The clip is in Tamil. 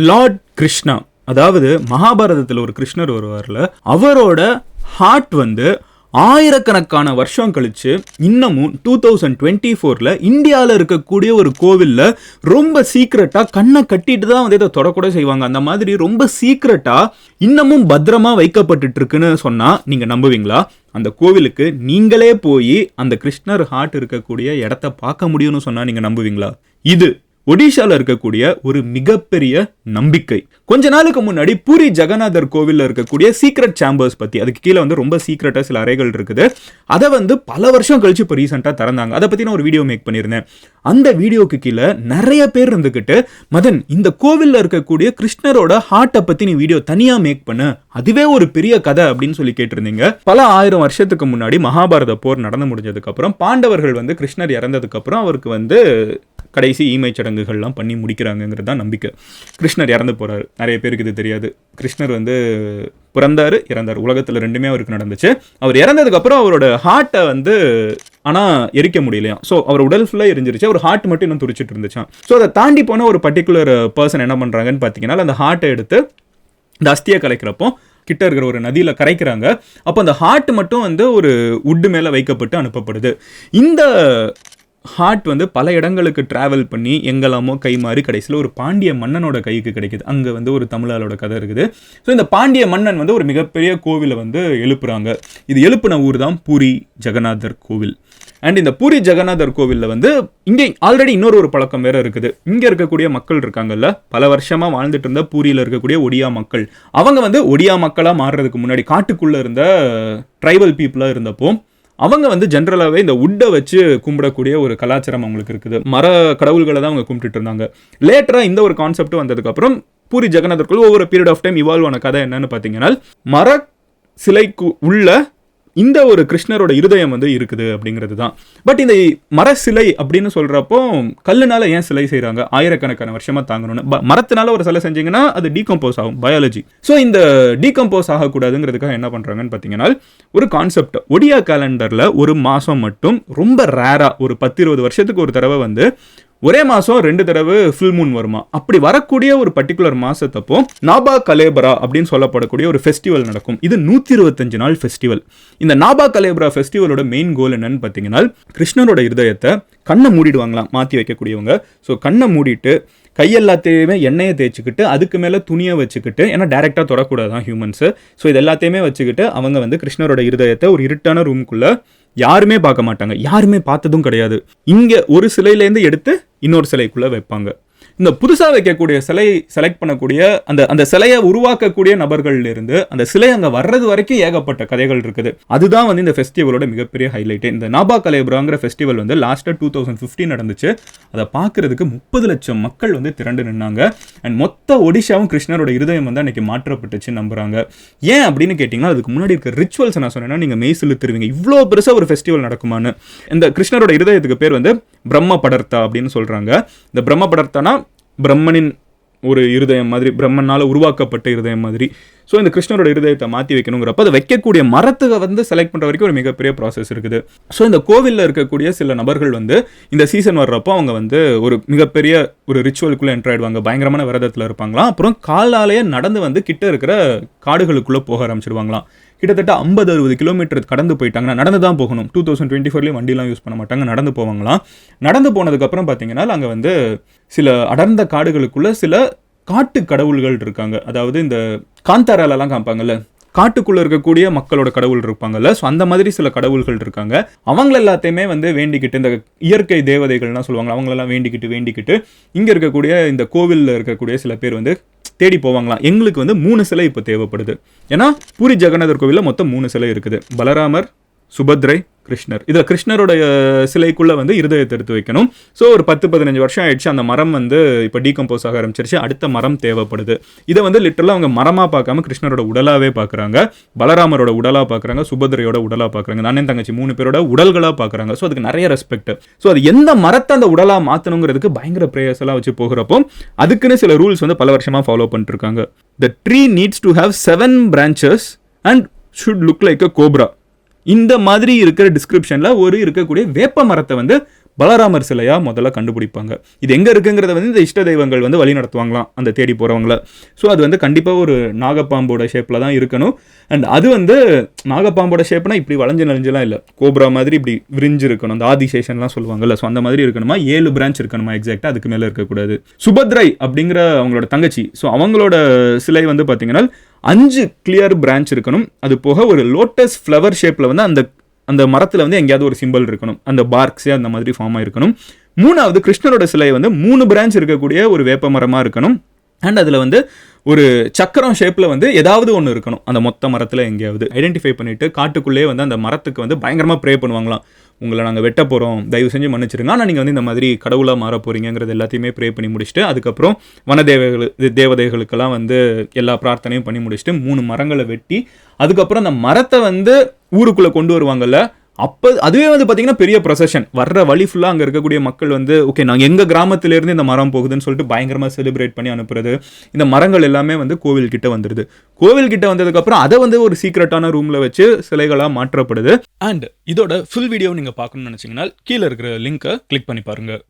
லார்ட் கிருஷ்ணா, அதாவது மகாபாரதத்தில் ஒரு கிருஷ்ணர் வருவார்ல, அவரோட ஹார்ட் வந்து ஆயிரக்கணக்கான வருஷம் கழிச்சு இன்னமும் 2024 இந்தியாவில் இருக்கக்கூடிய ஒரு கோவில்ல ரொம்ப சீக்கிரட்டா கண்ணை கட்டிட்டு தான் வந்து இதை தொடக்கூட செய்வாங்க. அந்த மாதிரி ரொம்ப சீக்கிரட்டா இன்னமும் பத்திரமா வைக்கப்பட்டு இருக்குன்னு சொன்னா நீங்க நம்புவீங்களா? அந்த கோவிலுக்கு நீங்களே போய் அந்த கிருஷ்ணர் ஹார்ட் இருக்கக்கூடிய இடத்த பார்க்க முடியும்னு சொன்னா நீங்க நம்புவீங்களா? இது ஒடிஷால இருக்கக்கூடிய ஒரு மிகப்பெரிய நம்பிக்கை. கொஞ்ச நாளுக்கு முன்னாடி பூரி ஜெகநாதர் கோவில்ல இருக்கக்கூடிய சீக்ரெட் சேம்பர்ஸ் பத்தி, அதுக்கு கீழே வந்து ரொம்ப சீக்ரெட்டா சில அறைகள் இருக்குது, அதை வந்து பல வருஷம் கழிச்சு இப்போ ரீசெண்டா திறந்தாங்க. அதை பத்தி நான் ஒரு வீடியோ மேக் பண்ணியிருந்தேன். அந்த வீடியோக்கு கீழே நிறைய பேர் இருந்துகிட்டு, மதன் இந்த கோவில்ல இருக்கக்கூடிய கிருஷ்ணரோட ஹார்ட்டை பத்தி நீ வீடியோ தனியா மேக் பண்ணு, அதுவே ஒரு பெரிய கதை அப்படின்னு சொல்லி கேட்டிருந்தீங்க. பல 1000 வருஷத்துக்கு முன்னாடி மகாபாரத போர் நடந்து முடிஞ்சதுக்கு அப்புறம் பாண்டவர்கள் வந்து கிருஷ்ணர் இறந்ததுக்கு அப்புறம் அவருக்கு வந்து கடைசி ஈமை சடங்குகள்லாம் பண்ணி முடிக்கிறாங்கிறது தான் நம்பிக்கை. கிருஷ்ணர் இறந்து போறாரு. நிறைய பேருக்கு இது தெரியாது. கிருஷ்ணர் வந்து பிறந்தாரு, இறந்தார், உலகத்தில் ரெண்டுமே அவருக்கு நடந்துச்சு. அவர் இறந்ததுக்கு அப்புறம் அவரோட ஹார்ட்டை வந்து ஆனால் எரிக்க முடியலையா. ஸோ அவர் உடல் ஃபுல்லாக எரிஞ்சிருச்சு, அவர் ஹார்ட் மட்டும் இன்னும் துடிச்சிட்டு இருந்துச்சான். ஸோ அதை தாண்டி போன ஒரு பர்டிகுலர் பர்சன் என்ன பண்ணுறாங்கன்னு பார்த்தீங்கன்னா, அந்த ஹார்ட்டை எடுத்து இந்த அஸ்தியை கலைக்கிறப்போ கிட்ட இருக்கிற ஒரு நதியில் கரைக்கிறாங்க. அப்போ அந்த ஹார்ட் மட்டும் வந்து ஒரு உட்டு மேலே வைக்கப்பட்டு அனுப்பப்படுது. இந்த ஹார்ட் வந்து பல இடங்களுக்கு டிராவல் பண்ணி எங்கெல்லாமோ கை மாறி கடைசியில் ஒரு பாண்டிய மன்னனோட கைக்கு கிடைக்குது. அங்கே வந்து ஒரு தமிழாளோட கதை இருக்குது. ஸோ இந்த பாண்டிய மன்னன் வந்து ஒரு மிகப்பெரிய கோவிலை வந்து எழுப்புறாங்க. இது எழுப்பின ஊர் தான் பூரி ஜெகநாதர் கோவில். அண்ட் இந்த பூரி ஜெகநாதர் கோவிலில் வந்து இங்கே ஆல்ரெடி இன்னொரு பழக்கம் வேற இருக்குது. இங்கே இருக்கக்கூடிய மக்கள் இருக்காங்கல்ல, பல வருஷமாக வாழ்ந்துட்டு இருந்த பூரியில் இருக்கக்கூடிய ஒடியா மக்கள், அவங்க வந்து ஒடியா மக்களாக மாறுறதுக்கு முன்னாடி காட்டுக்குள்ளே இருந்த ட்ரைபல் பீப்புளாக இருந்தப்போ அவங்க வந்து ஜென்ரலாகவே இந்த உட்டை வச்சு கும்பிடக்கூடிய ஒரு கலாச்சாரம் அவங்களுக்கு இருக்குது. மர கடவுள்களை தான் அவங்க கும்பிட்டுட்டு இருந்தாங்க. லேட்டராக இந்த ஒரு கான்செப்ட் வந்ததுக்கப்புறம் பூரி ஜெகநாதர் ஒவ்வொரு பீரியட் ஆஃப் டைம் இவால்வ் ஆன கதை என்னன்னு பார்த்தீங்கன்னா, மர சிலைக்கு உள்ள இந்த ஒரு கிருஷ்ணரோட இருதயம் வந்து இருக்குது அப்படிங்கிறது தான். பட் இந்த மர சிலை அப்படின்னு சொல்றப்போ கல்லுனால ஏன் சிலை செய்யறாங்க? ஆயிரக்கணக்கான வருஷமா தாங்கணும்னு. மரத்தினால ஒரு சிலை செஞ்சீங்கன்னா அது டீகம்போஸ் ஆகும், பயாலஜி. ஸோ இந்த டீகம்போஸ் ஆகக்கூடாதுங்கிறதுக்காக என்ன பண்றாங்கன்னு பார்த்தீங்கன்னா, ஒரு கான்செப்ட் ஒடியா கேலண்டர்ல ஒரு மாசம் மட்டும் ரொம்ப ரேரா ஒரு 10-20 வருஷத்துக்கு ஒரு தடவை வந்து ஒரே மாசம் 2 தடவை ஃபுல் மூன் வருமா. அப்படி வரக்கூடிய ஒரு பர்டிகுலர் மாசத்தப்போ நாபா கலேபரா அப்படின்னு சொல்லப்படக்கூடிய ஒரு ஃபெஸ்டிவல் நடக்கும். இது 125 நாள் ஃபெஸ்டிவல். இந்த நாபா கலேபரா ஃபெஸ்டிவலோட மெயின் கோல் என்னன்னு பார்த்தீங்கன்னா, கிருஷ்ணரோட இருதயத்தை கண்ணை மூடிடுவாங்களாம் மாற்றி வைக்கக்கூடியவங்க. ஸோ கண்ணை மூடிட்டு கையெல்லாத்தையுமே எண்ணெயை தேய்ச்சிக்கிட்டு அதுக்கு மேலே துணியை வச்சுக்கிட்டு, ஏன்னா டைரெக்டாக தொடக்கூடாதான் ஹியூமன்ஸு. ஸோ இது எல்லாத்தையுமே வச்சுக்கிட்டு அவங்க வந்து கிருஷ்ணரோட இருதயத்தை ஒரு இருட்டான ரூமுக்குள்ளே யாருமே பார்க்க மாட்டாங்க, யாருமே பார்த்ததும் கிடையாது, இங்கே ஒரு சிலையிலேருந்து எடுத்து இன்னொரு சிலைக்குள்ளே வைப்பாங்க. இந்த புதுசாக வைக்கக்கூடிய சிலை செலக்ட் பண்ணக்கூடிய அந்த சிலையை உருவாக்கக்கூடிய நபர்கள்ல இருந்து அந்த சிலை அங்கே வர்றது வரைக்கும் ஏகப்பட்ட கதைகள் இருக்குது. அதுதான் வந்து இந்த ஃபெஸ்டிவலோட மிகப்பெரிய ஹைலைட். இந்த நாபா கலேபராங்கிற ஃபெஸ்டிவல் வந்து லாஸ்ட்டாக 2015 நடந்துச்சு. அதை பார்க்கறதுக்கு 30 லட்சம் மக்கள் வந்து திரண்டு நின்னாங்க. அண்ட் மொத்த ஒடிஷாவும் கிருஷ்ணரோட இருதயம் வந்து அன்னைக்கு மாற்றப்பட்டுச்சு நம்புறாங்க. ஏன் அப்படின்னு கேட்டிங்கன்னா, அதுக்கு முன்னாடி இருக்க ரிச்சுவல்ஸ் நான் சொன்னேன்னா நீங்கள் மெய் சிலுத்துருவீங்க, இவ்வளோ பெருசாக ஒரு ஃபெஸ்டிவல் நடக்குமான்னு. இந்த கிருஷ்ணரோட இருதயத்துக்கு பேர் வந்து பிரம்ம படர்த்தா அப்படின்னு சொல்கிறாங்க. இந்த பிரம்ம படர்த்தானா பிரம்மனின் ஒரு இருதயம் மாதிரி, பிரம்மனால் உருவாக்கப்பட்ட இருதயம் மாதிரி. ஸோ இந்த கிருஷ்ணரோட இருதயத்தை மாற்றி வைக்கணுங்கிறப்ப அதை வைக்கக்கூடிய மரத்துக்கு வந்து செலக்ட் பண்ணுற வரைக்கும் ஒரு மிகப்பெரிய ப்ராசஸ் இருக்குது. ஸோ இந்த கோவிலில் இருக்கக்கூடிய சில நபர்கள் வந்து இந்த சீசன் வர்றப்போ அவங்க வந்து ஒரு மிகப்பெரிய ஒரு ரிச்சுவலுக்குள்ளே என்டர் ஆகிடுவாங்க. பயங்கரமான விரதத்தில் இருப்பாங்களாம். அப்புறம் காலாலேயே நடந்து வந்து கிட்ட இருக்கிற காடுகளுக்குள்ளே போக ஆரம்பிச்சிடுவாங்களாம். கிட்டத்தட்ட 50-60 கிலோமீட்டர் கடந்து போயிட்டாங்கன்னா நடந்து தான் போகணும். 2024 வண்டிலாம் யூஸ் பண்ண மாட்டாங்க, நடந்து போவாங்களாம். நடந்து போனதுக்கப்புறம் பார்த்தீங்கன்னா அங்கே வந்து சில அடர்ந்த காடுகளுக்குள்ள சில காட்டு கடவுள்கள் இருக்காங்க. அதாவது இந்த காந்தாராலெல்லாம் காமிப்பாங்கல்ல, காட்டுக்குள்ளே இருக்கக்கூடிய மக்களோட கடவுள் இருப்பாங்கல்ல. ஸோ அந்த மாதிரி சில கடவுள்கள் இருக்காங்க. அவங்கள எல்லாத்தையுமே வந்து வேண்டிக்கிட்டு, இந்த இயற்கை தேவதைகள்லாம் சொல்லுவாங்க, அவங்களெல்லாம் வேண்டிக்கிட்டு இங்கே இருக்கக்கூடிய இந்த கோவிலில் இருக்கக்கூடிய சில பேர் வந்து தேடி போவாங்களாம். எங்களுக்கு வந்து 3 சிலை இப்போ தேவைப்படுது. ஏன்னா பூரி ஜெகநாதர் கோவிலில் மொத்தம் 3 சிலை இருக்குது. பலராமர், சுபத்ரை, கிருஷ்ணர். இதில் கிருஷ்ணரோட சிலைக்குள்ளே வந்து இருதயத்தை எடுத்து வைக்கணும். ஸோ ஒரு 10-15 வருஷம் ஆயிடுச்சு. அந்த மரம் வந்து இப்போ டீகம்போஸ் ஆக ஆரம்பிச்சிருச்சு. அடுத்த மரம் தேவைப்படுது. இதை வந்து லிட்டரலாக அவங்க மரமாக பார்க்காம கிருஷ்ணரோட உடலாகவே பார்க்குறாங்க, பலராமரோட உடலாக பார்க்குறாங்க, சுபத்ரையோட உடலாக பார்க்குறாங்க, அண்ணன் தங்கச்சி 3 பேரோட உடல்களாக பார்க்குறாங்க. ஸோ அதுக்கு நிறைய ரெஸ்பெக்ட். ஸோ அது எந்த மரத்தை அந்த உடலாக மாற்றணுங்கிறதுக்கு பயங்கர ப்ரேயர்ஸ் எல்லாம் வச்சு போகிறப்போ அதுக்குன்னு சில ரூல்ஸ் வந்து பல வருஷமாக ஃபாலோ பண்ணிட்டுருக்காங்க. The tree needs to have 7 branches and should look like a cobra. இந்த மாதிரி இருக்கிற டிஸ்கிரிப்ஷனில் ஒரு இருக்கக்கூடிய வேப்ப மரத்தை வந்து பலராமர் சிலையாக முதல்ல கண்டுபிடிப்பாங்க. இது எங்கே இருக்குங்கிறத வந்து இந்த இஷ்ட தெய்வங்கள் வந்து வழி நடத்துவாங்களாம் அந்த தேடி போகிறவங்கள. ஸோ அது வந்து கண்டிப்பாக ஒரு நாகப்பாம்போட ஷேப்பில் தான் இருக்கணும். அண்ட் அது வந்து நாகப்பாம்போட ஷேப்னா இப்படி வளைஞ்சு நெளிஞ்செல்லாம் இல்லை, கோப்ரா மாதிரி இப்படி விரிஞ்சு இருக்கணும். அந்த ஆதிசேஷன்லாம் சொல்லுவாங்கல்ல, ஸோ அந்த மாதிரி இருக்கணுமா, 7 பிரான்ச் இருக்கணுமா எக்ஸாக்டாக, அதுக்கு மேலே இருக்கக்கூடாது. சுபத்ரை அப்படிங்கிற அவங்களோட தங்கச்சி, ஸோ அவங்களோட சிலை வந்து பார்த்தீங்கன்னா 5 கிளியர் பிரான்ச் இருக்கணும். அது போக ஒரு லோட்டஸ் ஃப்ளவர் ஷேப்பில் வந்து அந்த மரத்தில் வந்து எங்கேயாவது ஒரு சிம்பிள் இருக்கணும், அந்த பார்க்ஸே அந்த மாதிரி ஃபார்மாக இருக்கணும். 3வது கிருஷ்ணரோட சிலை வந்து 3 பிரான்ச் இருக்கக்கூடிய ஒரு வேப்ப மரமாக இருக்கணும். அண்ட் அதில் வந்து ஒரு சக்கரம் ஷேப்பில் வந்து ஏதாவது ஒன்று இருக்கணும் அந்த மொத்த மரத்தில் எங்கேயாவது. ஐடென்டிஃபை பண்ணிவிட்டு காட்டுக்குள்ளேயே வந்து அந்த மரத்துக்கு வந்து பயங்கரமாக ப்ரே பண்ணுவாங்களாம். உங்களை நாங்கள் வெட்ட போகிறோம், தயவு செஞ்சு மன்னிச்சிருங்க, ஆனால் நீங்கள் வந்து இந்த மாதிரி கடவுளாக மாற போகிறீங்கிறது எல்லாத்தையுமே ப்ரே பண்ணி முடிச்சுட்டு அதுக்கப்புறம் தேவதைகளுக்கெல்லாம் வந்து எல்லா பிரார்த்தனையும் பண்ணி முடிச்சுட்டு 3 மரங்களை வெட்டி அதுக்கப்புறம் அந்த மரத்தை வந்து ஊருக்குள்ளே கொண்டு வருவாங்கல்ல. அப்போ அதுவே வந்து பார்த்தீங்கன்னா பெரிய ப்ரொசஷன், வர்ற வழி ஃபுல்லாக அங்கே இருக்கக்கூடிய மக்கள் வந்து ஓகே நாங்கள் எங்கள் கிராமத்திலேருந்து இந்த மரம் போகுதுன்னு சொல்லிட்டு பயங்கரமாக செலிப்ரேட் பண்ணி அனுப்புறது. இந்த மரங்கள் எல்லாமே வந்து கோவில்கிட்ட வந்துடுது. கோவில்கிட்ட வந்ததுக்கப்புறம் அதை வந்து ஒரு சீக்ரெட்டான ரூமில் வச்சு சிலைகளாக மாற்றப்படுது. அண்ட் இதோட ஃபுல் வீடியோ நீங்கள் பார்க்கணும்னு நினச்சிங்கன்னா கீழே இருக்கிற லிங்கை கிளிக் பண்ணி பாருங்கள்.